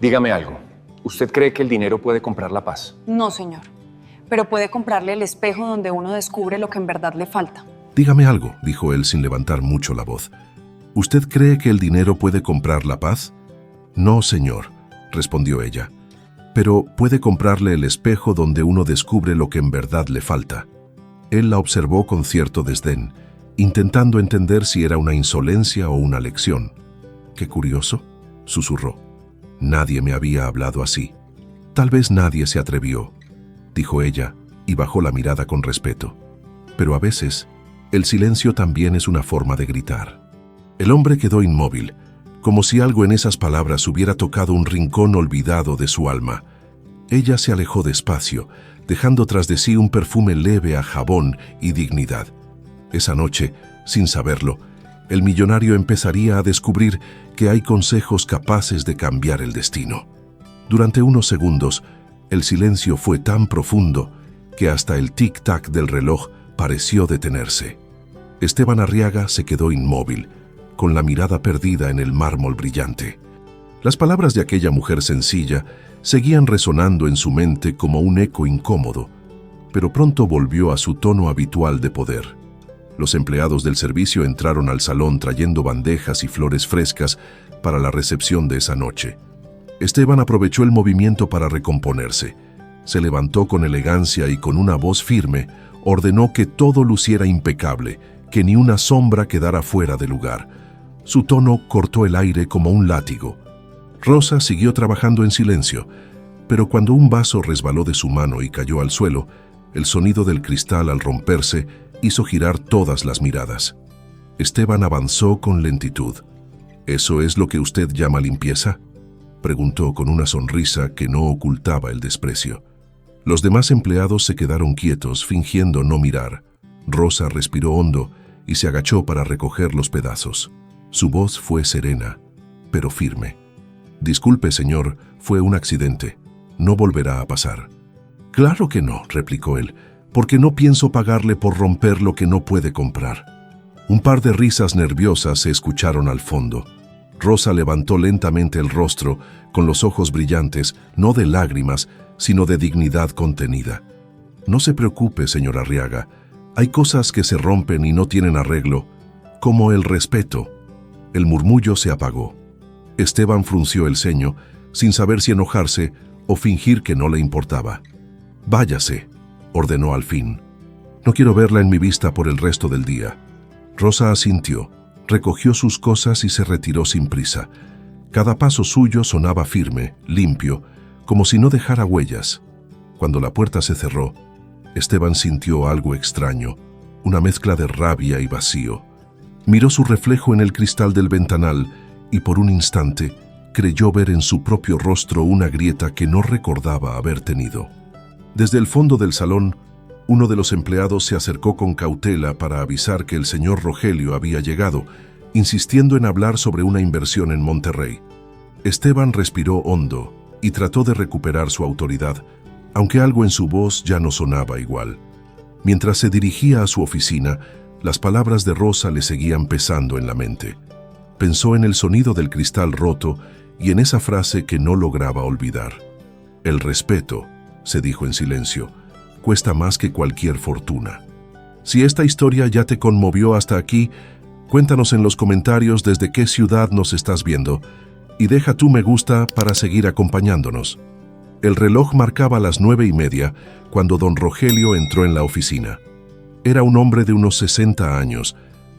Dígame algo. ¿Usted cree que el dinero puede comprar la paz? No, señor. Pero puede comprarle el espejo donde uno descubre lo que en verdad le falta. Dígame algo, dijo él sin levantar mucho la voz. ¿Usted cree que el dinero puede comprar la paz? No, señor, respondió ella. Pero puede comprarle el espejo donde uno descubre lo que en verdad le falta. Él la observó con cierto desdén, intentando entender si era una insolencia o una lección. «Qué curioso», susurró. «Nadie me había hablado así. Tal vez nadie se atrevió», dijo ella, y bajó la mirada con respeto. Pero a veces, el silencio también es una forma de gritar. El hombre quedó inmóvil, como si algo en esas palabras hubiera tocado un rincón olvidado de su alma. Ella se alejó despacio, dejando tras de sí un perfume leve a jabón y dignidad. Esa noche, sin saberlo, el millonario empezaría a descubrir que hay consejos capaces de cambiar el destino. Durante unos segundos, el silencio fue tan profundo que hasta el tic-tac del reloj pareció detenerse. Esteban Arriaga se quedó inmóvil, con la mirada perdida en el mármol brillante. Las palabras de aquella mujer sencilla seguían resonando en su mente como un eco incómodo, pero pronto volvió a su tono habitual de poder. Los empleados del servicio entraron al salón trayendo bandejas y flores frescas para la recepción de esa noche. Esteban aprovechó el movimiento para recomponerse. Se levantó con elegancia y con una voz firme ordenó que todo luciera impecable, que ni una sombra quedara fuera de lugar. Su tono cortó el aire como un látigo. Rosa siguió trabajando en silencio, pero cuando un vaso resbaló de su mano y cayó al suelo, el sonido del cristal al romperse hizo girar todas las miradas. Esteban avanzó con lentitud. ¿Eso es lo que usted llama limpieza?, preguntó con una sonrisa que no ocultaba el desprecio. Los demás empleados se quedaron quietos, fingiendo no mirar. Rosa respiró hondo y se agachó para recoger los pedazos. Su voz fue serena, pero firme. «Disculpe, señor, fue un accidente. No volverá a pasar». «Claro que no», replicó él, «porque no pienso pagarle por romper lo que no puede comprar». Un par de risas nerviosas se escucharon al fondo. Rosa levantó lentamente el rostro, con los ojos brillantes, no de lágrimas, sino de dignidad contenida. «No se preocupe, señor Arriaga. Hay cosas que se rompen y no tienen arreglo, como el respeto». El murmullo se apagó. Esteban frunció el ceño, sin saber si enojarse o fingir que no le importaba. «Váyase», ordenó al fin. «No quiero verla en mi vista por el resto del día». Rosa asintió, recogió sus cosas y se retiró sin prisa. Cada paso suyo sonaba firme, limpio, como si no dejara huellas. Cuando la puerta se cerró, Esteban sintió algo extraño, una mezcla de rabia y vacío. Miró su reflejo en el cristal del ventanal y por un instante creyó ver en su propio rostro una grieta que no recordaba haber tenido. Desde el fondo del salón, uno de los empleados se acercó con cautela para avisar que el señor Rogelio había llegado, insistiendo en hablar sobre una inversión en Monterrey. Esteban respiró hondo y trató de recuperar su autoridad, aunque algo en su voz ya no sonaba igual. Mientras se dirigía a su oficina, las palabras de Rosa le seguían pesando en la mente. Pensó en el sonido del cristal roto y en esa frase que no lograba olvidar. «El respeto», se dijo en silencio, «cuesta más que cualquier fortuna». Si esta historia ya te conmovió hasta aquí, cuéntanos en los comentarios desde qué ciudad nos estás viendo y deja tu me gusta para seguir acompañándonos. El reloj marcaba las 9:30 cuando don Rogelio entró en la oficina. Era un hombre de unos 60 años,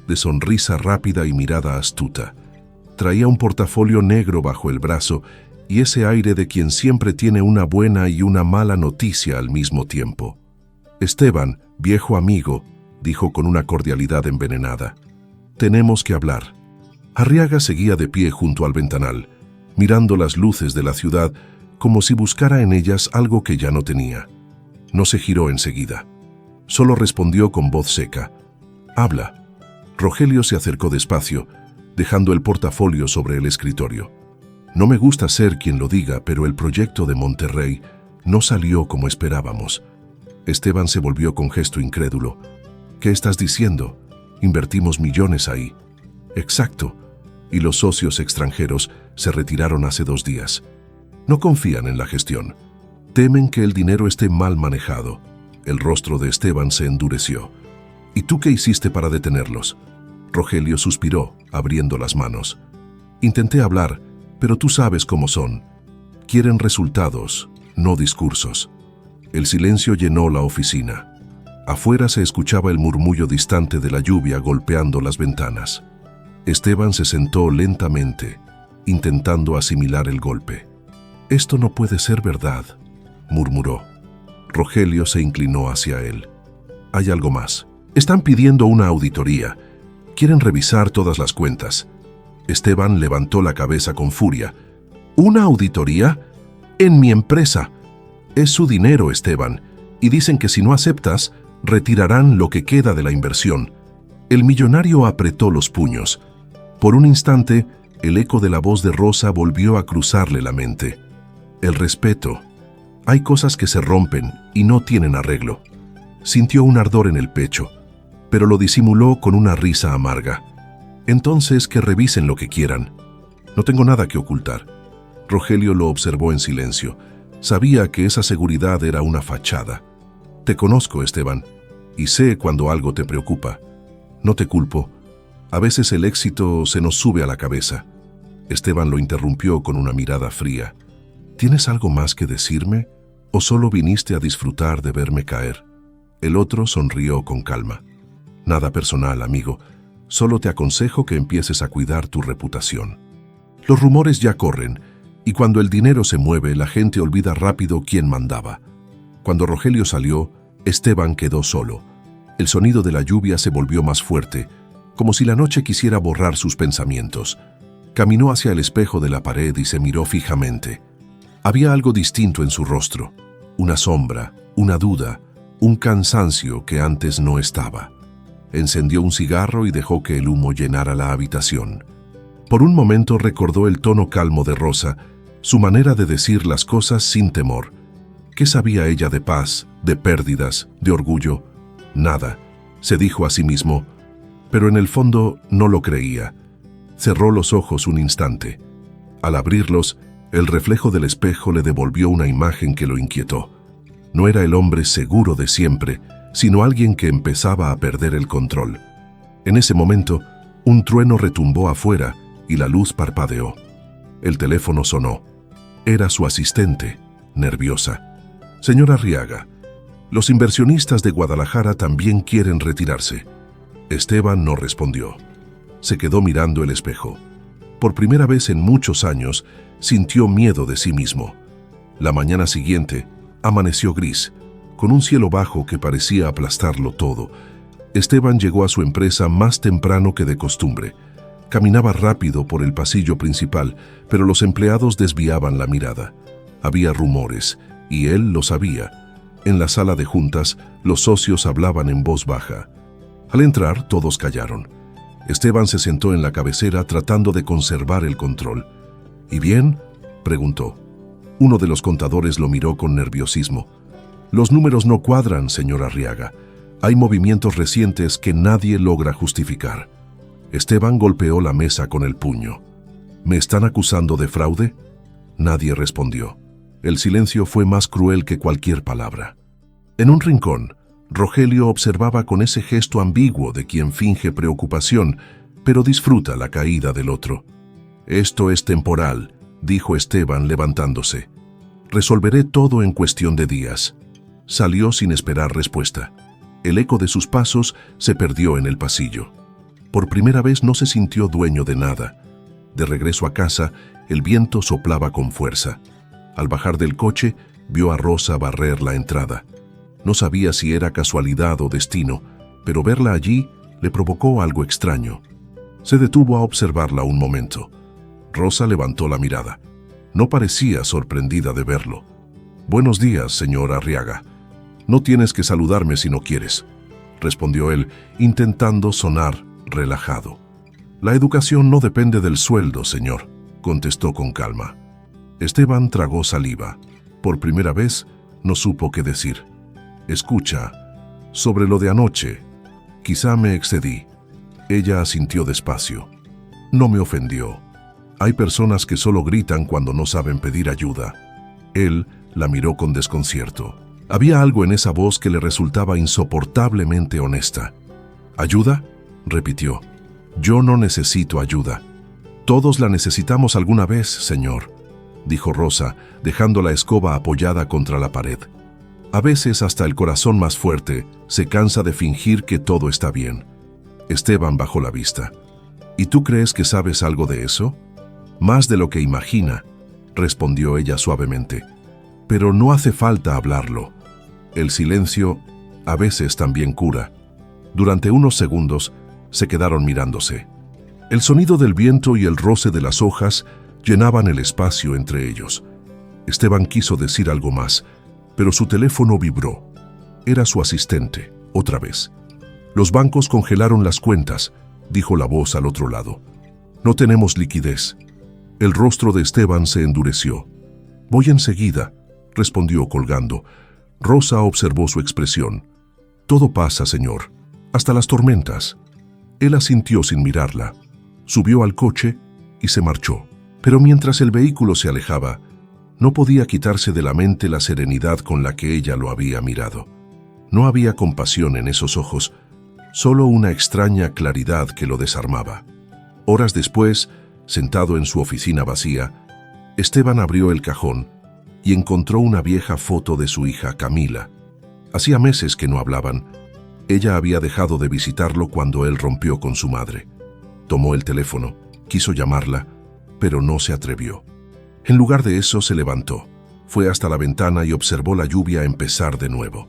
de sonrisa rápida y mirada astuta. Traía un portafolio negro bajo el brazo y ese aire de quien siempre tiene una buena y una mala noticia al mismo tiempo. «Esteban, viejo amigo», dijo con una cordialidad envenenada, «tenemos que hablar». Arriaga seguía de pie junto al ventanal, mirando las luces de la ciudad como si buscara en ellas algo que ya no tenía. No se giró enseguida. Solo respondió con voz seca: «Habla». Rogelio se acercó despacio, dejando el portafolio sobre el escritorio. «No me gusta ser quien lo diga, pero el proyecto de Monterrey no salió como esperábamos». Esteban se volvió con gesto incrédulo. «¿Qué estás diciendo? Invertimos millones ahí». «Exacto. Y los socios extranjeros se retiraron hace 2 días». No confían en la gestión. Temen que el dinero esté mal manejado. El rostro de Esteban se endureció. ¿Y tú qué hiciste para detenerlos? Rogelio suspiró, abriendo las manos. Intenté hablar, pero tú sabes cómo son. Quieren resultados, no discursos. El silencio llenó la oficina. Afuera se escuchaba el murmullo distante de la lluvia golpeando las ventanas. Esteban se sentó lentamente, intentando asimilar el golpe. «Esto no puede ser verdad», murmuró. Rogelio se inclinó hacia él. «Hay algo más. Están pidiendo una auditoría. Quieren revisar todas las cuentas». Esteban levantó la cabeza con furia. «¿Una auditoría? En mi empresa. Es su dinero, Esteban, y dicen que si no aceptas, retirarán lo que queda de la inversión». El millonario apretó los puños. Por un instante, el eco de la voz de Rosa volvió a cruzarle la mente. El respeto. Hay cosas que se rompen y no tienen arreglo. Sintió un ardor en el pecho, pero lo disimuló con una risa amarga. Entonces, que revisen lo que quieran. No tengo nada que ocultar. Rogelio lo observó en silencio. Sabía que esa seguridad era una fachada. Te conozco, Esteban, y sé cuando algo te preocupa. No te culpo. A veces el éxito se nos sube a la cabeza. Esteban lo interrumpió con una mirada fría. ¿Tienes algo más que decirme? ¿O solo viniste a disfrutar de verme caer? El otro sonrió con calma. Nada personal, amigo. Solo te aconsejo que empieces a cuidar tu reputación. Los rumores ya corren, y cuando el dinero se mueve, la gente olvida rápido quién mandaba. Cuando Rogelio salió, Esteban quedó solo. El sonido de la lluvia se volvió más fuerte, como si la noche quisiera borrar sus pensamientos. Caminó hacia el espejo de la pared y se miró fijamente. Había algo distinto en su rostro, una sombra, una duda, un cansancio que antes no estaba. Encendió un cigarro y dejó que el humo llenara la habitación. Por un momento recordó el tono calmo de Rosa, su manera de decir las cosas sin temor. ¿Qué sabía ella de paz, de pérdidas, de orgullo? Nada, se dijo a sí mismo, pero en el fondo no lo creía. Cerró los ojos un instante. Al abrirlos, el reflejo del espejo le devolvió una imagen que lo inquietó. No era el hombre seguro de siempre, sino alguien que empezaba a perder el control. En ese momento, un trueno retumbó afuera y la luz parpadeó. El teléfono sonó. Era su asistente, nerviosa. «Señora Arriaga, los inversionistas de Guadalajara también quieren retirarse». Esteban no respondió. Se quedó mirando el espejo. Por primera vez en muchos años, sintió miedo de sí mismo. La mañana siguiente, amaneció gris, con un cielo bajo que parecía aplastarlo todo. Esteban llegó a su empresa más temprano que de costumbre. Caminaba rápido por el pasillo principal, pero los empleados desviaban la mirada. Había rumores, y él lo sabía. En la sala de juntas, los socios hablaban en voz baja. Al entrar, todos callaron. Esteban se sentó en la cabecera tratando de conservar el control. «¿Y bien?», preguntó. Uno de los contadores lo miró con nerviosismo. «Los números no cuadran, señor Arriaga. Hay movimientos recientes que nadie logra justificar». Esteban golpeó la mesa con el puño. «¿Me están acusando de fraude?». Nadie respondió. El silencio fue más cruel que cualquier palabra. En un rincón, Rogelio observaba con ese gesto ambiguo de quien finge preocupación, pero disfruta la caída del otro. «Esto es temporal», dijo Esteban levantándose. «Resolveré todo en cuestión de días». Salió sin esperar respuesta. El eco de sus pasos se perdió en el pasillo. Por primera vez no se sintió dueño de nada. De regreso a casa, el viento soplaba con fuerza. Al bajar del coche, vio a Rosa barrer la entrada. No sabía si era casualidad o destino, pero verla allí le provocó algo extraño. Se detuvo a observarla un momento. Rosa levantó la mirada. No parecía sorprendida de verlo. «Buenos días, señor Arriaga. No tienes que saludarme si no quieres», respondió él, intentando sonar relajado. «La educación no depende del sueldo, señor», contestó con calma. Esteban tragó saliva. Por primera vez, no supo qué decir. «Escucha, sobre lo de anoche, quizá me excedí». Ella asintió despacio. «No me ofendió. Hay personas que solo gritan cuando no saben pedir ayuda. Él la miró con desconcierto. Había algo en esa voz que le resultaba insoportablemente honesta. ¿Ayuda?, repitió. Yo no necesito ayuda. Todos la necesitamos alguna vez, señor, dijo Rosa, dejando la escoba apoyada contra la pared. A veces hasta el corazón más fuerte se cansa de fingir que todo está bien. Esteban bajó la vista. ¿Y tú crees que sabes algo de eso? Más de lo que imagina, respondió ella suavemente. Pero no hace falta hablarlo. El silencio a veces también cura. Durante unos segundos se quedaron mirándose. El sonido del viento y el roce de las hojas llenaban el espacio entre ellos. Esteban quiso decir algo más, pero su teléfono vibró. Era su asistente, otra vez. Los bancos congelaron las cuentas, dijo la voz al otro lado. No tenemos liquidez. El rostro de Esteban se endureció. Voy enseguida, respondió colgando. Rosa observó su expresión. Todo pasa, señor, hasta las tormentas. Él asintió sin mirarla. Subió al coche y se marchó. Pero mientras el vehículo se alejaba, no podía quitarse de la mente la serenidad con la que ella lo había mirado. No había compasión en esos ojos, solo una extraña claridad que lo desarmaba. Horas después, sentado en su oficina vacía, Esteban abrió el cajón y encontró una vieja foto de su hija Camila. Hacía meses que no hablaban. Ella había dejado de visitarlo cuando él rompió con su madre. Tomó el teléfono, quiso llamarla, pero no se atrevió. En lugar de eso se levantó, fue hasta la ventana y observó la lluvia empezar de nuevo.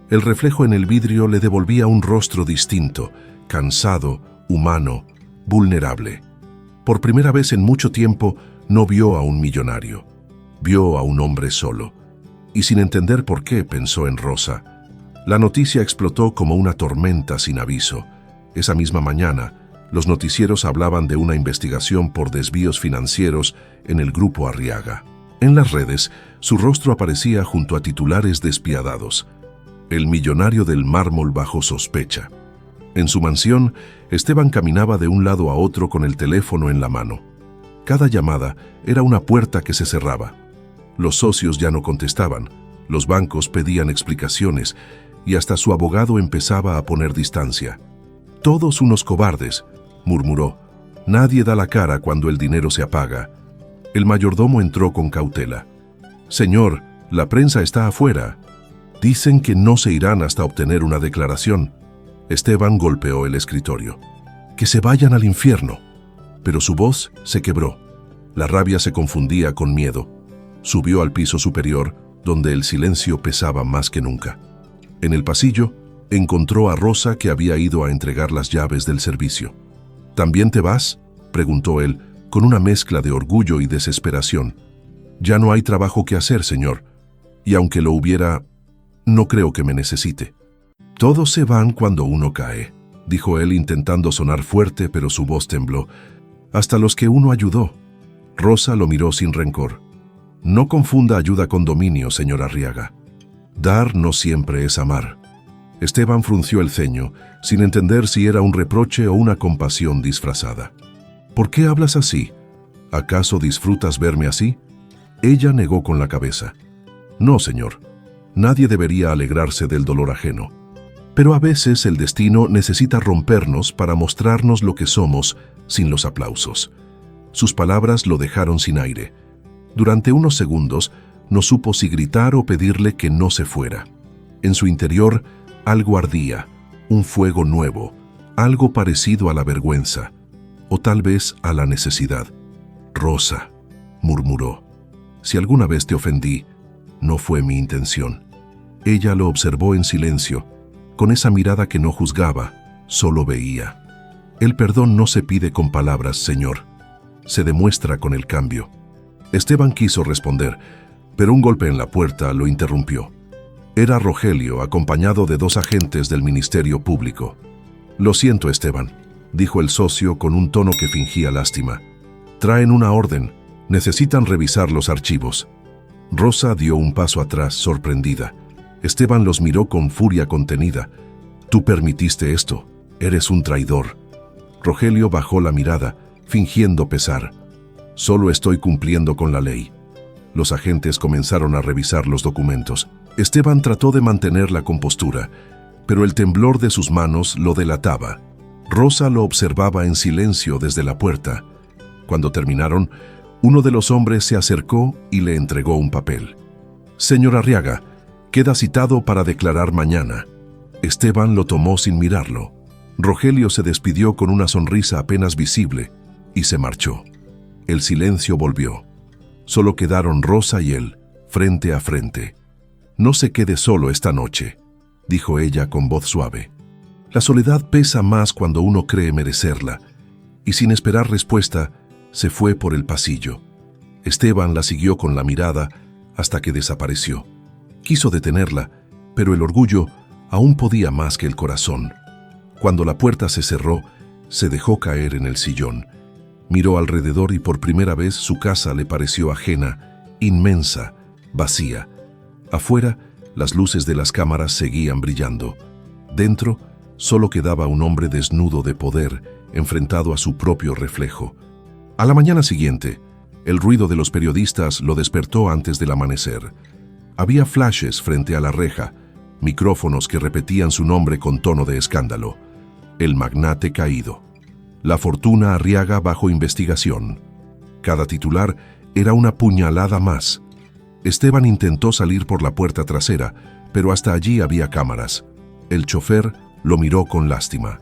El reflejo en el vidrio le devolvía un rostro distinto, cansado, humano, vulnerable. Por primera vez en mucho tiempo no vio a un millonario, vio a un hombre solo. Y sin entender por qué pensó en Rosa. La noticia explotó como una tormenta sin aviso. Esa misma mañana, los noticieros hablaban de una investigación por desvíos financieros en el Grupo Arriaga. En las redes, su rostro aparecía junto a titulares despiadados. El millonario del mármol bajo sospecha. En su mansión, Esteban caminaba de un lado a otro con el teléfono en la mano. Cada llamada era una puerta que se cerraba. Los socios ya no contestaban, los bancos pedían explicaciones y hasta su abogado empezaba a poner distancia. Todos unos cobardes, murmuró. Nadie da la cara cuando el dinero se apaga. El mayordomo entró con cautela. Señor, la prensa está afuera. Dicen que no se irán hasta obtener una declaración. Esteban golpeó el escritorio. Que se vayan al infierno. Pero su voz se quebró. La rabia se confundía con miedo. Subió al piso superior, donde el silencio pesaba más que nunca. En el pasillo, encontró a Rosa, que había ido a entregar las llaves del servicio. ¿También te vas?, preguntó él, con una mezcla de orgullo y desesperación. Ya no hay trabajo que hacer, señor. Y aunque lo hubiera, no creo que me necesite. Todos se van cuando uno cae, dijo él intentando sonar fuerte, pero su voz tembló. Hasta los que uno ayudó. Rosa lo miró sin rencor. No confunda ayuda con dominio, señor Arriaga. Dar no siempre es amar. Esteban frunció el ceño, sin entender si era un reproche o una compasión disfrazada. ¿Por qué hablas así? ¿Acaso disfrutas verme así? Ella negó con la cabeza. No, señor. Nadie debería alegrarse del dolor ajeno. Pero a veces el destino necesita rompernos para mostrarnos lo que somos sin los aplausos. Sus palabras lo dejaron sin aire. Durante unos segundos no supo si gritar o pedirle que no se fuera. En su interior algo ardía, un fuego nuevo, algo parecido a la vergüenza, o tal vez a la necesidad. Rosa, murmuró, si alguna vez te ofendí, no fue mi intención. Ella lo observó en silencio, con esa mirada que no juzgaba, solo veía. El perdón no se pide con palabras, señor. Se demuestra con el cambio. Esteban quiso responder, pero un golpe en la puerta lo interrumpió. Era Rogelio, acompañado de 2 agentes del Ministerio Público. Lo siento, Esteban, dijo el socio con un tono que fingía lástima. Traen una orden. Necesitan revisar los archivos. Rosa dio un paso atrás, sorprendida. Esteban los miró con furia contenida. Tú permitiste esto. Eres un traidor. Rogelio bajó la mirada, fingiendo pesar. Solo estoy cumpliendo con la ley. Los agentes comenzaron a revisar los documentos. Esteban trató de mantener la compostura, pero el temblor de sus manos lo delataba. Rosa lo observaba en silencio desde la puerta. Cuando terminaron, uno de los hombres se acercó y le entregó un papel. «Señor Arriaga, queda citado para declarar mañana». Esteban lo tomó sin mirarlo. Rogelio se despidió con una sonrisa apenas visible y se marchó. El silencio volvió. Solo quedaron Rosa y él, frente a frente. «No se quede solo esta noche», dijo ella con voz suave. La soledad pesa más cuando uno cree merecerla, y sin esperar respuesta, se fue por el pasillo. Esteban la siguió con la mirada hasta que desapareció. Quiso detenerla, pero el orgullo aún podía más que el corazón. Cuando la puerta se cerró, se dejó caer en el sillón. Miró alrededor y por primera vez su casa le pareció ajena, inmensa, vacía. Afuera, las luces de las cámaras seguían brillando. Dentro, solo quedaba un hombre desnudo de poder, enfrentado a su propio reflejo. A la mañana siguiente, el ruido de los periodistas lo despertó antes del amanecer. Había flashes frente a la reja, micrófonos que repetían su nombre con tono de escándalo. El magnate caído. La fortuna Arriaga bajo investigación. Cada titular era una puñalada más. Esteban intentó salir por la puerta trasera, pero hasta allí había cámaras. El chofer lo miró con lástima.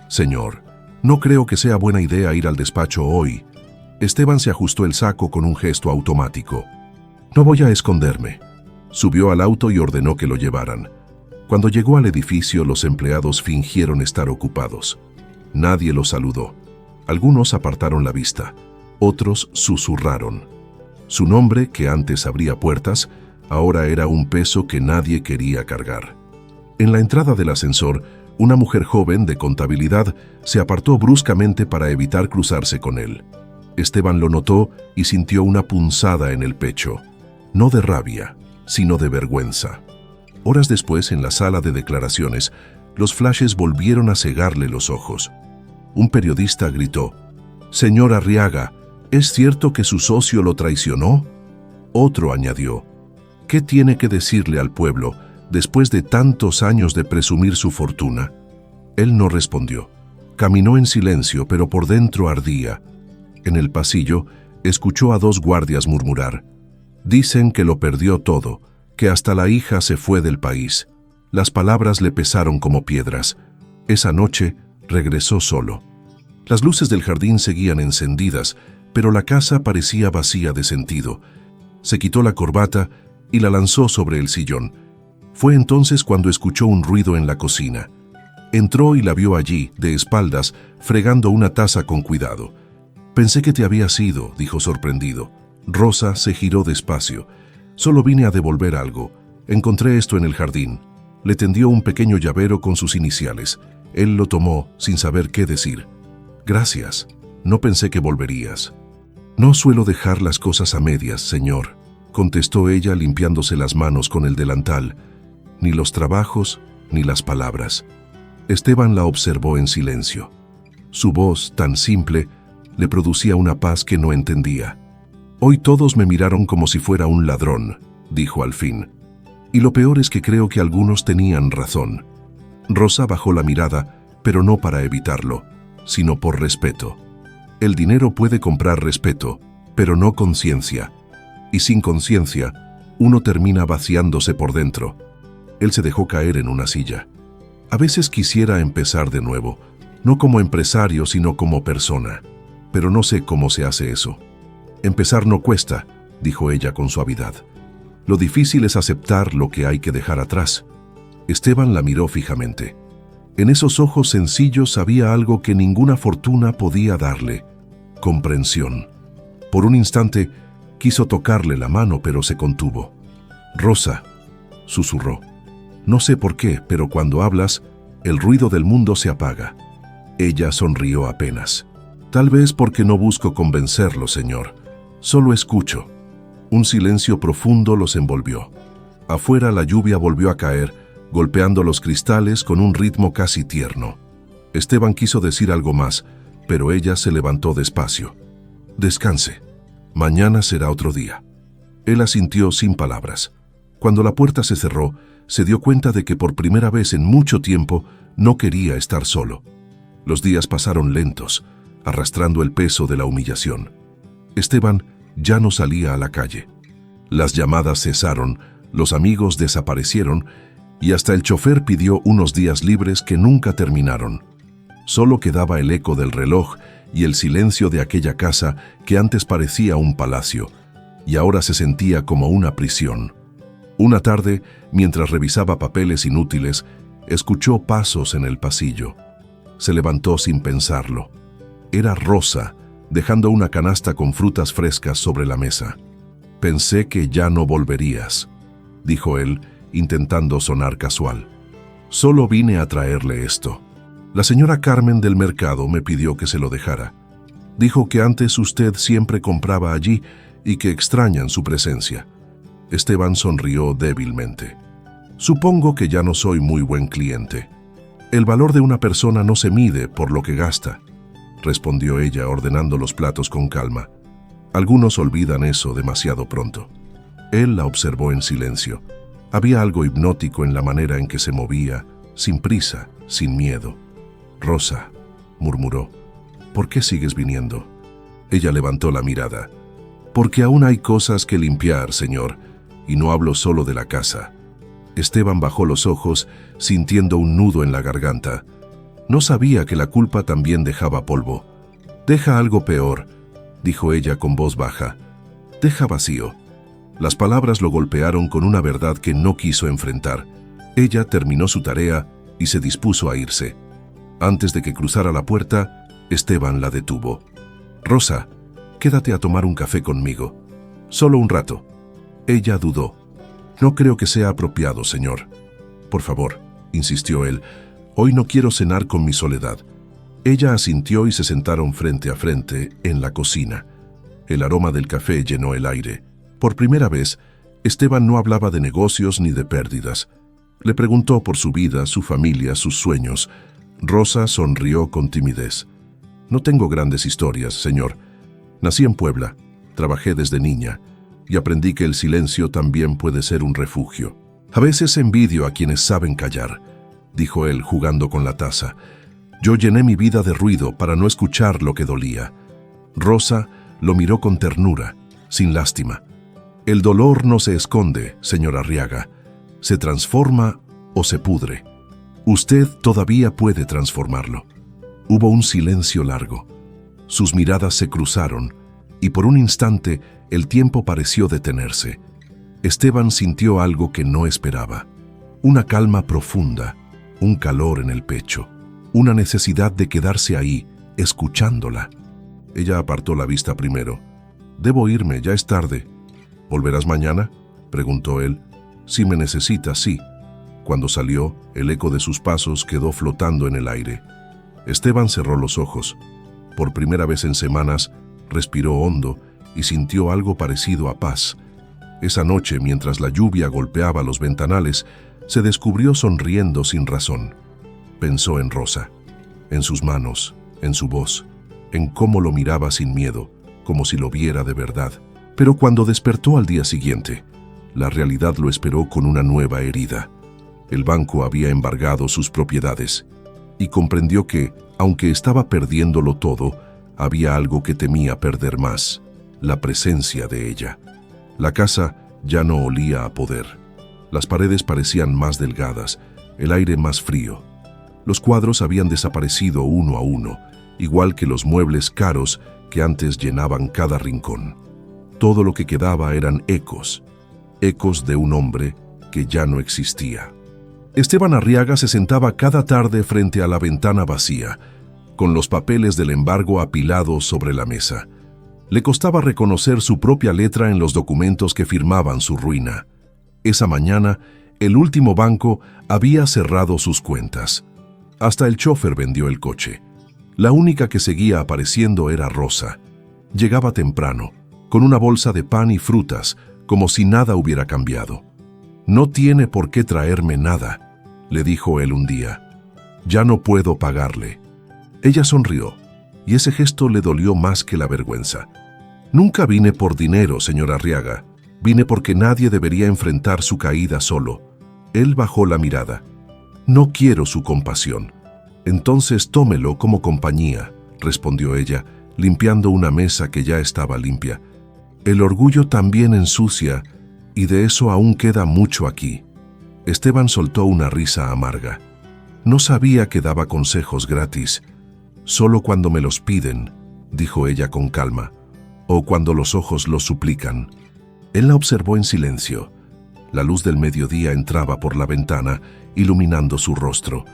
«Señor, no creo que sea buena idea ir al despacho hoy». Esteban se ajustó el saco con un gesto automático. «No voy a esconderme». Subió al auto y ordenó que lo llevaran. Cuando llegó al edificio, los empleados fingieron estar ocupados. Nadie lo saludó. Algunos apartaron la vista. Otros susurraron. Su nombre, que antes abría puertas, ahora era un peso que nadie quería cargar. En la entrada del ascensor, una mujer joven de contabilidad se apartó bruscamente para evitar cruzarse con él. Esteban lo notó y sintió una punzada en el pecho. No de rabia, sino de vergüenza. Horas después, en la sala de declaraciones, los flashes volvieron a cegarle los ojos. Un periodista gritó: «Señor Arriaga, ¿es cierto que su socio lo traicionó?». Otro añadió: «¿Qué tiene que decirle al pueblo después de tantos años de presumir su fortuna?». Él no respondió. Caminó en silencio, pero por dentro ardía. En el pasillo, escuchó a dos guardias murmurar: «Dicen que lo perdió todo, que hasta la hija se fue del país». Las palabras le pesaron como piedras. Esa noche regresó solo. Las luces del jardín seguían encendidas, pero la casa parecía vacía de sentido. Se quitó la corbata y la lanzó sobre el sillón. Fue entonces cuando escuchó un ruido en la cocina. Entró y la vio allí, de espaldas, fregando una taza con cuidado. «Pensé que te habías ido», dijo sorprendido. Rosa se giró despacio. «Solo vine a devolver algo. Encontré esto en el jardín». Le tendió un pequeño llavero con sus iniciales. Él lo tomó sin saber qué decir. «Gracias. No pensé que volverías». «No suelo dejar las cosas a medias, señor», contestó ella limpiándose las manos con el delantal. «Ni los trabajos, ni las palabras». Esteban la observó en silencio. Su voz, tan simple, le producía una paz que no entendía. «Hoy todos me miraron como si fuera un ladrón», dijo al fin. «Y lo peor es que creo que algunos tenían razón». Rosa bajó la mirada, pero no para evitarlo, sino por respeto. El dinero puede comprar respeto, pero no conciencia. Y sin conciencia, uno termina vaciándose por dentro. Él se dejó caer en una silla. «A veces quisiera empezar de nuevo, no como empresario, sino como persona. Pero no sé cómo se hace eso». «Empezar no cuesta», dijo ella con suavidad. «Lo difícil es aceptar lo que hay que dejar atrás». Esteban la miró fijamente. En esos ojos sencillos había algo que ninguna fortuna podía darle: comprensión. Por un instante quiso tocarle la mano, pero se contuvo. «Rosa», susurró. «No sé por qué, pero cuando hablas, el ruido del mundo se apaga». Ella sonrió apenas. «Tal vez porque no busco convencerlo, señor. Solo escucho». Un silencio profundo los envolvió. Afuera la lluvia volvió a caer, golpeando los cristales con un ritmo casi tierno. Esteban quiso decir algo más, pero ella se levantó despacio. «Descanse», Mañana será otro día. Él asintió sin palabras. Cuando la puerta se cerró, se dio cuenta de que por primera vez en mucho tiempo no quería estar solo. Los días pasaron lentos, arrastrando el peso de la humillación. Esteban ya no salía a la calle. Las llamadas cesaron, los amigos desaparecieron y hasta el chofer pidió unos días libres que nunca terminaron. Solo quedaba el eco del reloj y el silencio de aquella casa que antes parecía un palacio y ahora se sentía como una prisión. Una tarde, mientras revisaba papeles inútiles, escuchó pasos en el pasillo. Se levantó sin pensarlo. Era Rosa, dejando una canasta con frutas frescas sobre la mesa. «Pensé que ya no volverías», dijo él, intentando sonar casual. «Solo vine a traerle esto. La señora Carmen del mercado me pidió que se lo dejara. Dijo que antes usted siempre compraba allí y que extrañan su presencia». Esteban sonrió débilmente. «Supongo que ya no soy muy buen cliente. El valor de una persona no se mide por lo que gasta», respondió ella ordenando los platos con calma. Algunos olvidan eso demasiado pronto. Él la observó en silencio. Había algo hipnótico en la manera en que se movía, sin prisa, sin miedo. «Rosa», murmuró, «¿por qué sigues viniendo?» Ella levantó la mirada. «Porque aún hay cosas que limpiar, señor, y no hablo solo de la casa». Esteban bajó los ojos, sintiendo un nudo en la garganta. No sabía que la culpa también dejaba polvo. «Deja algo peor», dijo ella con voz baja. «Deja vacío». Las palabras lo golpearon con una verdad que no quiso enfrentar. Ella terminó su tarea y se dispuso a irse. Antes de que cruzara la puerta, Esteban la detuvo. «Rosa, quédate a tomar un café conmigo. Solo un rato». Ella dudó. «No creo que sea apropiado, señor». «Por favor», insistió él, «hoy no quiero cenar con mi soledad». Ella asintió y se sentaron frente a frente en la cocina. El aroma del café llenó el aire. Por primera vez, Esteban no hablaba de negocios ni de pérdidas. Le preguntó por su vida, su familia, sus sueños. Rosa sonrió con timidez. «No tengo grandes historias, señor. Nací en Puebla, trabajé desde niña y aprendí que el silencio también puede ser un refugio. A veces envidio a quienes saben callar», dijo él jugando con la taza. «Yo llené mi vida de ruido para no escuchar lo que dolía». Rosa lo miró con ternura, sin lástima. «El dolor no se esconde, señor Arriaga. Se transforma o se pudre. Usted todavía puede transformarlo». Hubo un silencio largo. Sus miradas se cruzaron y por un instante el tiempo pareció detenerse. Esteban sintió algo que no esperaba. Una calma profunda, un calor en el pecho, una necesidad de quedarse ahí, escuchándola. Ella apartó la vista primero. «Debo irme, ya es tarde». «¿Volverás mañana?», preguntó él. «Si me necesitas, sí». Cuando salió, el eco de sus pasos quedó flotando en el aire. Esteban cerró los ojos. Por primera vez en semanas, respiró hondo y sintió algo parecido a paz. Esa noche, mientras la lluvia golpeaba los ventanales, se descubrió sonriendo sin razón. Pensó en Rosa, en sus manos, en su voz, en cómo lo miraba sin miedo, como si lo viera de verdad. Pero cuando despertó al día siguiente, la realidad lo esperó con una nueva herida. El banco había embargado sus propiedades y comprendió que, aunque estaba perdiéndolo todo, había algo que temía perder más: la presencia de ella. La casa ya no olía a poder. Las paredes parecían más delgadas, el aire más frío. Los cuadros habían desaparecido uno a uno, igual que los muebles caros que antes llenaban cada rincón. Todo lo que quedaba eran ecos, ecos de un hombre que ya no existía. Esteban Arriaga se sentaba cada tarde frente a la ventana vacía, con los papeles del embargo apilados sobre la mesa. Le costaba reconocer su propia letra en los documentos que firmaban su ruina. Esa mañana, el último banco había cerrado sus cuentas. Hasta el chofer vendió el coche. La única que seguía apareciendo era Rosa. Llegaba temprano, con una bolsa de pan y frutas, como si nada hubiera cambiado. «No tiene por qué traerme nada», le dijo él un día. «Ya no puedo pagarle». Ella sonrió, y ese gesto le dolió más que la vergüenza. Nunca vine por dinero, señor Arriaga. Vine porque nadie debería enfrentar su caída solo. Él bajó la mirada. No quiero su compasión. Entonces tómelo como compañía, respondió ella, limpiando una mesa que ya estaba limpia. El orgullo también ensucia, y de eso aún queda mucho aquí. Esteban soltó una risa amarga. No sabía que daba consejos gratis. Solo cuando me los piden, dijo ella con calma, o cuando los ojos lo suplican. Él la observó en silencio. La luz del mediodía entraba por la ventana, iluminando su rostro.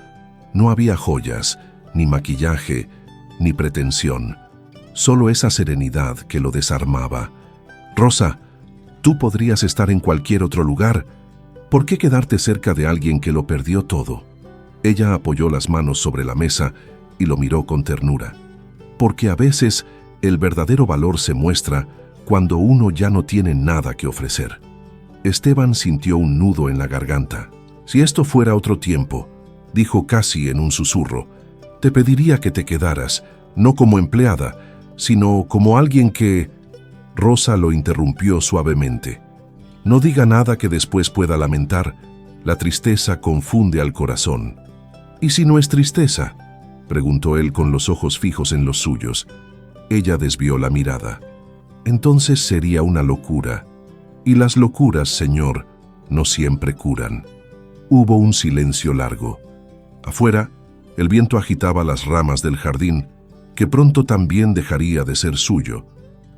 No había joyas, ni maquillaje, ni pretensión. Solo esa serenidad que lo desarmaba. Rosa, tú podrías estar en cualquier otro lugar. ¿Por qué quedarte cerca de alguien que lo perdió todo? Ella apoyó las manos sobre la mesa y lo miró con ternura. Porque a veces el verdadero valor se muestra cuando uno ya no tiene nada que ofrecer. Esteban sintió un nudo en la garganta. Si esto fuera otro tiempo, dijo casi en un susurro, te pediría que te quedaras, no como empleada, sino como alguien que... Rosa lo interrumpió suavemente. No diga nada que después pueda lamentar. La tristeza confunde al corazón. ¿Y si no es tristeza?, preguntó él con los ojos fijos en los suyos. Ella desvió la mirada. Entonces sería una locura. Y las locuras, señor, no siempre curan. Hubo un silencio largo. Afuera, el viento agitaba las ramas del jardín, que pronto también dejaría de ser suyo.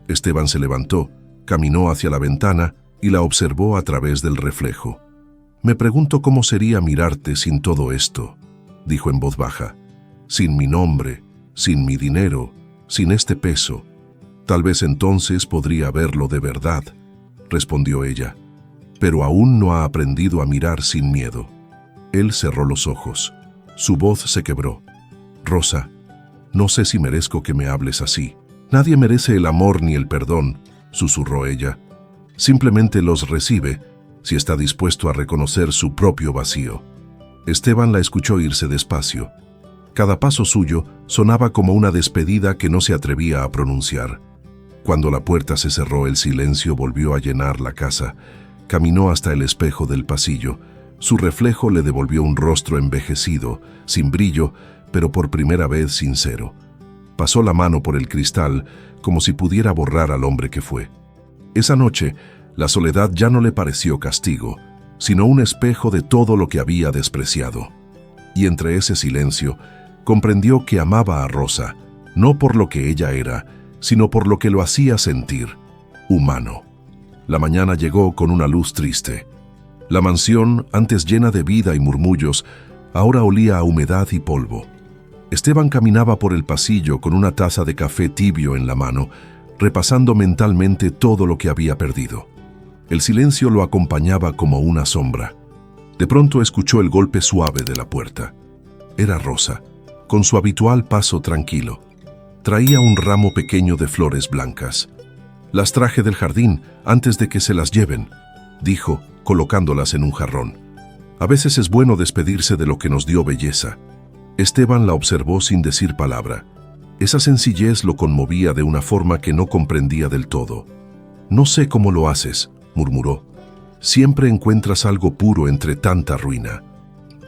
Esteban se levantó, caminó hacia la ventana y la observó a través del reflejo. Me pregunto cómo sería mirarte sin todo esto, dijo en voz baja. Sin mi nombre, sin mi dinero, sin este peso. Tal vez entonces podría verlo de verdad, respondió ella. Pero aún no ha aprendido a mirar sin miedo. Él cerró los ojos. Su voz se quebró. Rosa, no sé si merezco que me hables así. Nadie merece el amor ni el perdón, susurró ella. Simplemente los recibe si está dispuesto a reconocer su propio vacío. Esteban la escuchó irse despacio. Cada paso suyo sonaba como una despedida que no se atrevía a pronunciar. Cuando la puerta se cerró, el silencio volvió a llenar la casa. Caminó hasta el espejo del pasillo. Su reflejo le devolvió un rostro envejecido, sin brillo, pero por primera vez sincero. Pasó la mano por el cristal, como si pudiera borrar al hombre que fue. Esa noche, la soledad ya no le pareció castigo, sino un espejo de todo lo que había despreciado. Y entre ese silencio, comprendió que amaba a Rosa, no por lo que ella era, sino por lo que lo hacía sentir, humano. La mañana llegó con una luz triste. La mansión, antes llena de vida y murmullos, ahora olía a humedad y polvo. Esteban caminaba por el pasillo con una taza de café tibio en la mano, repasando mentalmente todo lo que había perdido. El silencio lo acompañaba como una sombra. De pronto escuchó el golpe suave de la puerta. Era Rosa, con su habitual paso tranquilo. Traía un ramo pequeño de flores blancas. «Las traje del jardín antes de que se las lleven», dijo, colocándolas en un jarrón. «A veces es bueno despedirse de lo que nos dio belleza». Esteban la observó sin decir palabra. Esa sencillez lo conmovía de una forma que no comprendía del todo. «No sé cómo lo haces», murmuró. «Siempre encuentras algo puro entre tanta ruina».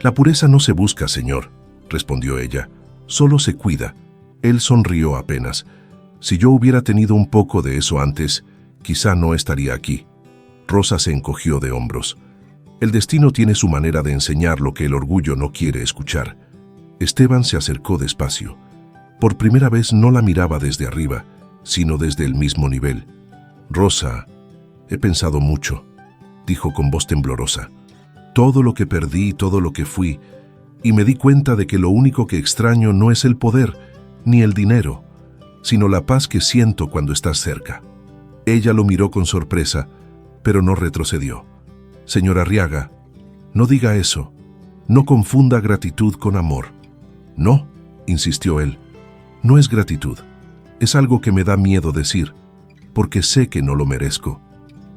«La pureza no se busca, señor», respondió ella. «Solo se cuida». Él sonrió apenas. «Si yo hubiera tenido un poco de eso antes, quizá no estaría aquí». Rosa se encogió de hombros. El destino tiene su manera de enseñar lo que el orgullo no quiere escuchar. Esteban se acercó despacio. Por primera vez no la miraba desde arriba, sino desde el mismo nivel. «Rosa, he pensado mucho», dijo con voz temblorosa. «Todo lo que perdí, todo lo que fui, y me di cuenta de que lo único que extraño no es el poder, ni el dinero, sino la paz que siento cuando estás cerca». Ella lo miró con sorpresa, pero no retrocedió. «Señor Arriaga, no diga eso. No confunda gratitud con amor». «No», insistió él, «no es gratitud. Es algo que me da miedo decir, porque sé que no lo merezco».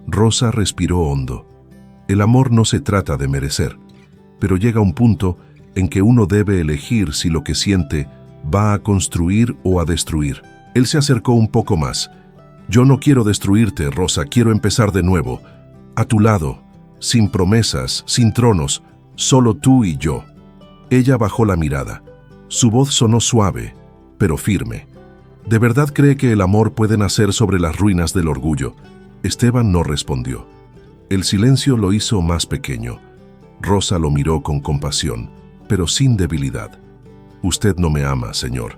Rosa respiró hondo. El amor no se trata de merecer, pero llega un punto en que uno debe elegir si lo que siente va a construir o a destruir. Él se acercó un poco más. Yo no quiero destruirte, Rosa, quiero empezar de nuevo. A tu lado, sin promesas, sin tronos, solo tú y yo. Ella bajó la mirada. Su voz sonó suave, pero firme. ¿De verdad cree que el amor puede nacer sobre las ruinas del orgullo? Esteban no respondió. El silencio lo hizo más pequeño. Rosa lo miró con compasión, pero sin debilidad. Usted no me ama, señor.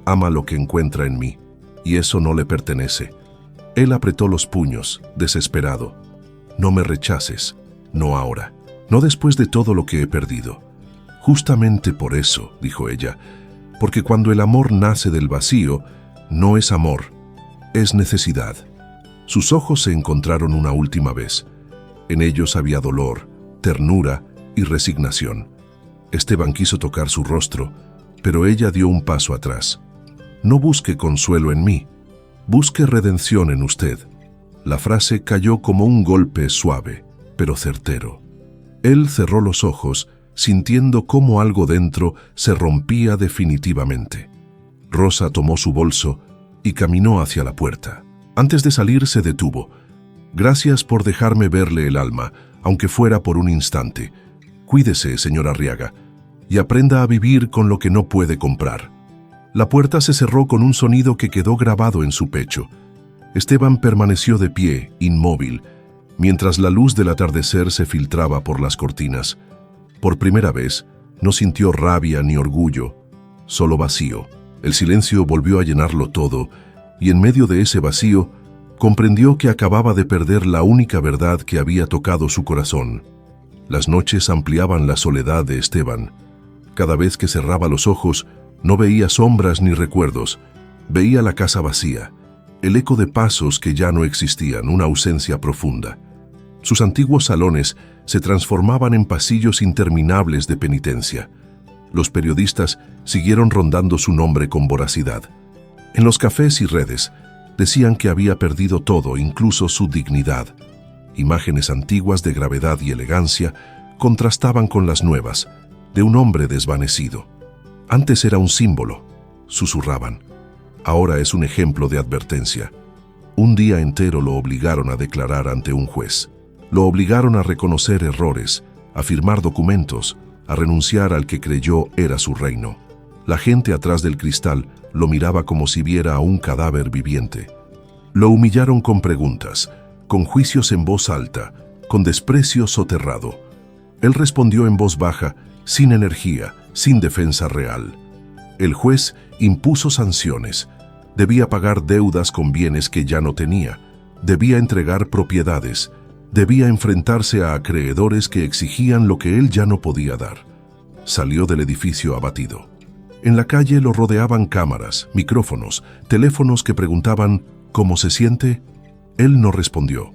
Ama lo que encuentra en mí, y eso no le pertenece. Él apretó los puños, desesperado. No me rechaces, no ahora, no después de todo lo que he perdido. Justamente por eso, dijo ella, porque cuando el amor nace del vacío, no es amor, es necesidad. Sus ojos se encontraron una última vez. En ellos había dolor, ternura y resignación. Esteban quiso tocar su rostro, pero ella dio un paso atrás. No busque consuelo en mí, busque redención en usted. La frase cayó como un golpe suave, pero certero. Él cerró los ojos, sintiendo cómo algo dentro se rompía definitivamente. Rosa tomó su bolso y caminó hacia la puerta. Antes de salir se detuvo. Gracias por dejarme verle el alma, aunque fuera por un instante. Cuídese, señora Arriaga, y aprenda a vivir con lo que no puede comprar. La puerta se cerró con un sonido que quedó grabado en su pecho. Esteban permaneció de pie, inmóvil, mientras la luz del atardecer se filtraba por las cortinas. Por primera vez, no sintió rabia ni orgullo, solo vacío. El silencio volvió a llenarlo todo, y en medio de ese vacío, comprendió que acababa de perder la única verdad que había tocado su corazón. Las noches ampliaban la soledad de Esteban. Cada vez que cerraba los ojos, no veía sombras ni recuerdos, veía la casa vacía, el eco de pasos que ya no existían, una ausencia profunda. Sus antiguos salones se transformaban en pasillos interminables de penitencia. Los periodistas siguieron rondando su nombre con voracidad. En los cafés y redes decían que había perdido todo, incluso su dignidad. Imágenes antiguas de gravedad y elegancia contrastaban con las nuevas, de un hombre desvanecido. Antes era un símbolo, susurraban. Ahora es un ejemplo de advertencia. Un día entero lo obligaron a declarar ante un juez. Lo obligaron a reconocer errores, a firmar documentos, a renunciar al que creyó era su reino. La gente atrás del cristal lo miraba como si viera a un cadáver viviente. Lo humillaron con preguntas, con juicios en voz alta, con desprecio soterrado. Él respondió en voz baja, sin energía, sin defensa real. El juez impuso sanciones. Debía pagar deudas con bienes que ya no tenía. Debía entregar propiedades. Debía enfrentarse a acreedores que exigían lo que él ya no podía dar. Salió del edificio abatido. En la calle lo rodeaban cámaras, micrófonos, teléfonos que preguntaban ¿cómo se siente? Él no respondió.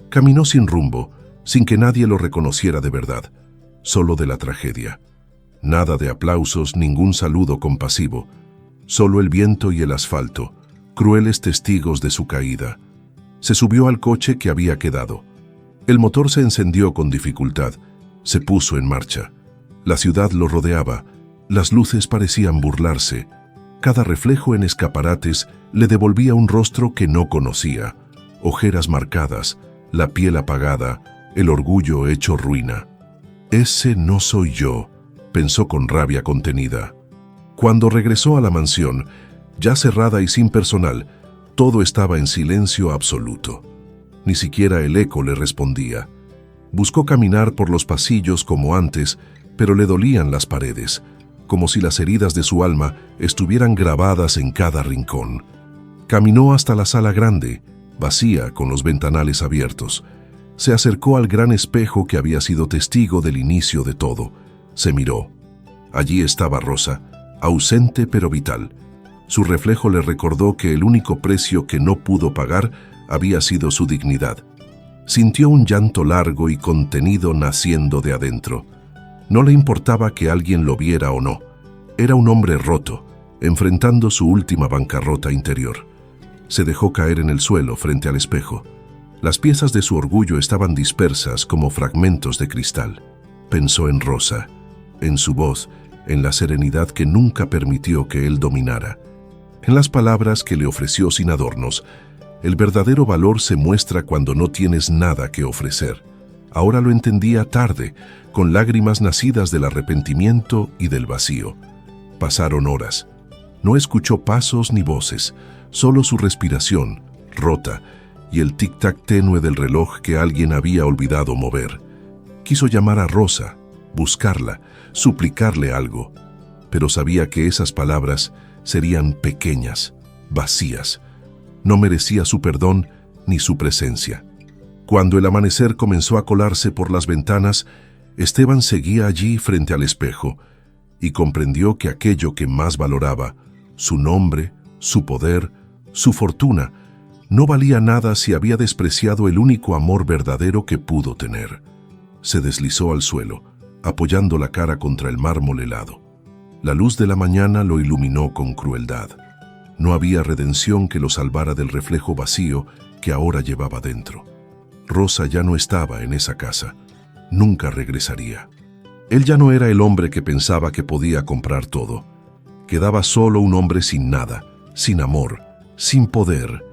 Caminó sin rumbo, sin que nadie lo reconociera de verdad, solo de la tragedia. Nada de aplausos, ningún saludo compasivo, solo el viento y el asfalto, crueles testigos de su caída. Se subió al coche que había quedado. El motor se encendió con dificultad, se puso en marcha. La ciudad lo rodeaba, las luces parecían burlarse. Cada reflejo en escaparates le devolvía un rostro que no conocía, ojeras marcadas, la piel apagada, el orgullo hecho ruina. Ese no soy yo, pensó con rabia contenida. Cuando regresó a la mansión, ya cerrada y sin personal, todo estaba en silencio absoluto. Ni siquiera el eco le respondía. Buscó caminar por los pasillos como antes, pero le dolían las paredes, como si las heridas de su alma estuvieran grabadas en cada rincón. Caminó hasta la sala grande, vacía, con los ventanales abiertos. Se acercó al gran espejo que había sido testigo del inicio de todo. Se miró. Allí estaba Rosa, ausente pero vital. Su reflejo le recordó que el único precio que no pudo pagar había sido su dignidad. Sintió un llanto largo y contenido naciendo de adentro. No le importaba que alguien lo viera o no. Era un hombre roto, enfrentando su última bancarrota interior. Se dejó caer en el suelo frente al espejo. Las piezas de su orgullo estaban dispersas como fragmentos de cristal. Pensó en Rosa, en su voz, en la serenidad que nunca permitió que él dominara, en las palabras que le ofreció sin adornos, El verdadero valor se muestra cuando no tienes nada que ofrecer. Ahora lo entendía tarde, con lágrimas nacidas del arrepentimiento y del vacío. Pasaron horas. No escuchó pasos ni voces, solo su respiración, rota, y el tic-tac tenue del reloj que alguien había olvidado mover. Quiso llamar a Rosa, buscarla, suplicarle algo, pero sabía que esas palabras serían pequeñas, vacías. No merecía su perdón ni su presencia. Cuando el amanecer comenzó a colarse por las ventanas, Esteban seguía allí frente al espejo y comprendió que aquello que más valoraba, su nombre, su poder, su fortuna, no valía nada si había despreciado el único amor verdadero que pudo tener. Se deslizó al suelo, apoyando la cara contra el mármol helado. La luz de la mañana lo iluminó con crueldad. No había redención que lo salvara del reflejo vacío que ahora llevaba dentro. Rosa ya no estaba en esa casa. Nunca regresaría. Él ya no era el hombre que pensaba que podía comprar todo. Quedaba solo un hombre sin nada, sin amor, sin poder,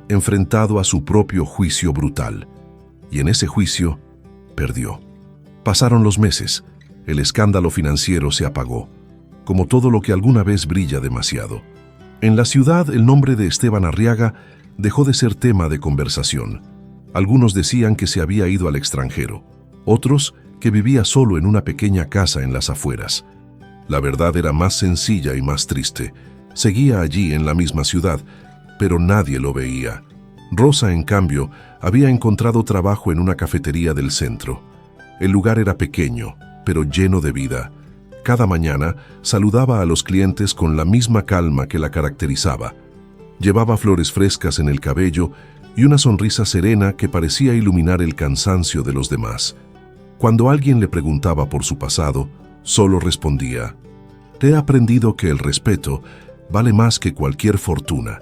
enfrentado a su propio juicio brutal. Y en ese juicio, perdió. Pasaron los meses. El escándalo financiero se apagó, como todo lo que alguna vez brilla demasiado. En la ciudad, el nombre de Esteban Arriaga dejó de ser tema de conversación. Algunos decían que se había ido al extranjero, otros que vivía solo en una pequeña casa en las afueras. La verdad era más sencilla y más triste. Seguía allí en la misma ciudad, pero nadie lo veía. Rosa, en cambio, había encontrado trabajo en una cafetería del centro. El lugar era pequeño, pero lleno de vida. Cada mañana saludaba a los clientes con la misma calma que la caracterizaba. Llevaba flores frescas en el cabello y una sonrisa serena que parecía iluminar el cansancio de los demás. Cuando alguien le preguntaba por su pasado, solo respondía: «He aprendido que el respeto vale más que cualquier fortuna».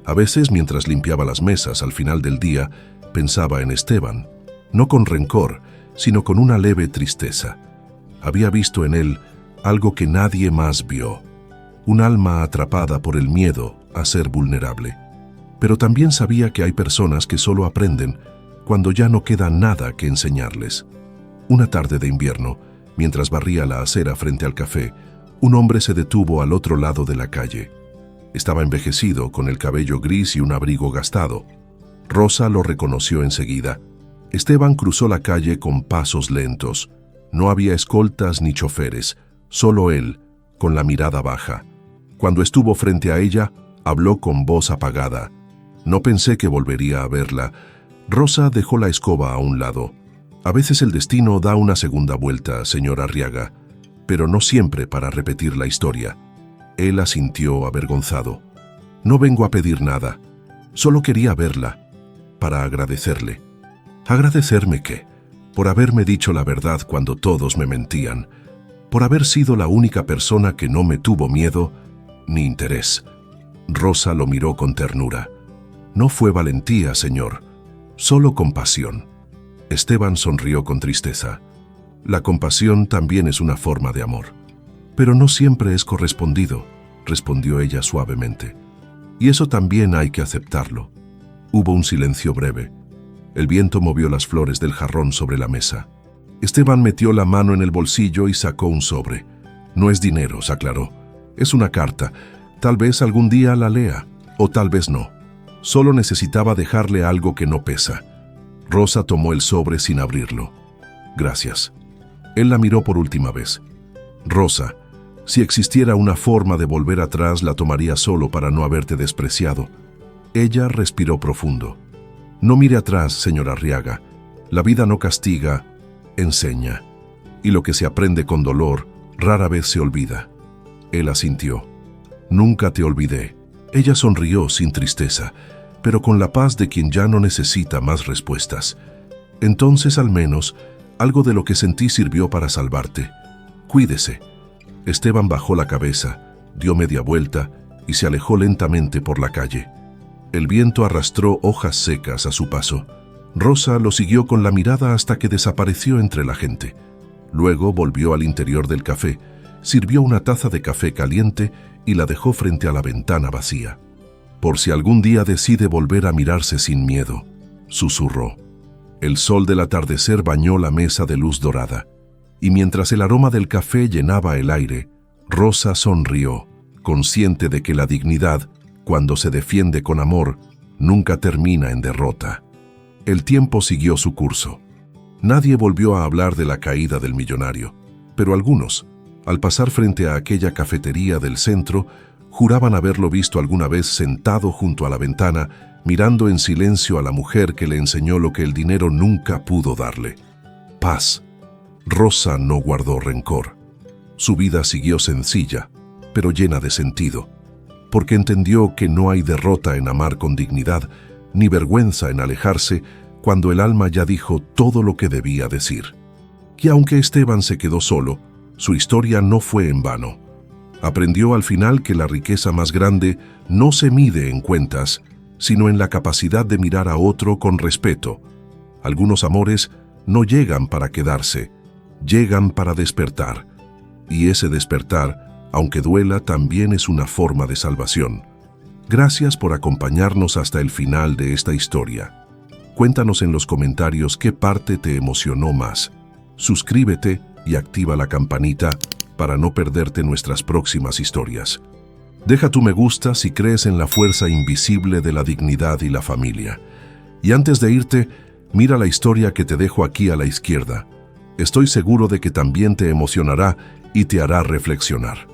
A veces, mientras limpiaba las mesas al final del día, pensaba en Esteban, no con rencor, sino con una leve tristeza. Había visto en él algo que nadie más vio, un alma atrapada por el miedo a ser vulnerable. Pero también sabía que hay personas que solo aprenden cuando ya no queda nada que enseñarles. Una tarde de invierno, mientras barría la acera frente al café, un hombre se detuvo al otro lado de la calle. Estaba envejecido, con el cabello gris y un abrigo gastado. Rosa lo reconoció enseguida. Esteban cruzó la calle con pasos lentos. No había escoltas ni choferes, solo él, con la mirada baja. Cuando estuvo frente a ella, habló con voz apagada. «No pensé que volvería a verla». Rosa dejó la escoba a un lado. «A veces el destino da una segunda vuelta, señor Arriaga, pero no siempre para repetir la historia». Él asintió avergonzado. «No vengo a pedir nada. Solo quería verla, para agradecerle». «¿Agradecerme qué? Por haberme dicho la verdad cuando todos me mentían, por haber sido la única persona que no me tuvo miedo ni interés». Rosa lo miró con ternura. «No fue valentía, señor, solo compasión». Esteban sonrió con tristeza. «La compasión también es una forma de amor, pero no siempre es correspondido», respondió ella suavemente. «Y eso también hay que aceptarlo». Hubo un silencio breve. El viento movió las flores del jarrón sobre la mesa. Esteban metió la mano en el bolsillo y sacó un sobre. «No es dinero», se aclaró. «Es una carta. Tal vez algún día la lea, o tal vez no. Solo necesitaba dejarle algo que no pesa». Rosa tomó el sobre sin abrirlo. «Gracias». Él la miró por última vez. «Rosa, si existiera una forma de volver atrás, la tomaría solo para no haberte despreciado». Ella respiró profundo. «No mire atrás, señor Arriaga. La vida no castiga, enseña. Y lo que se aprende con dolor, rara vez se olvida». Él asintió. «Nunca te olvidé». Ella sonrió sin tristeza, pero con la paz de quien ya no necesita más respuestas. «Entonces, al menos, algo de lo que sentí sirvió para salvarte. Cuídese». Esteban bajó la cabeza, dio media vuelta y se alejó lentamente por la calle. El viento arrastró hojas secas a su paso. Rosa lo siguió con la mirada hasta que desapareció entre la gente. Luego volvió al interior del café, sirvió una taza de café caliente y la dejó frente a la ventana vacía. por si algún día decide volver a mirarse sin miedo, susurró. El sol del atardecer bañó la mesa de luz dorada, y mientras el aroma del café llenaba el aire, Rosa sonrió, consciente de que la dignidad, cuando se defiende con amor, nunca termina en derrota. El tiempo siguió su curso. Nadie volvió a hablar de la caída del millonario, pero algunos, al pasar frente a aquella cafetería del centro, juraban haberlo visto alguna vez sentado junto a la ventana, mirando en silencio a la mujer que le enseñó lo que el dinero nunca pudo darle: paz. Rosa no guardó rencor. Su vida siguió sencilla, pero llena de sentido, porque entendió que no hay derrota en amar con dignidad, ni vergüenza en alejarse cuando el alma ya dijo todo lo que debía decir. Y aunque Esteban se quedó solo, su historia no fue en vano. Aprendió al final que la riqueza más grande no se mide en cuentas, sino en la capacidad de mirar a otro con respeto. Algunos amores no llegan para quedarse, llegan para despertar. Y ese despertar, aunque duela, también es una forma de salvación. Gracias por acompañarnos hasta el final de esta historia. Cuéntanos en los comentarios qué parte te emocionó más. Suscríbete y activa la campanita para no perderte nuestras próximas historias. Deja tu me gusta si crees en la fuerza invisible de la dignidad y la familia. Y antes de irte, mira la historia que te dejo aquí a la izquierda. Estoy seguro de que también te emocionará y te hará reflexionar.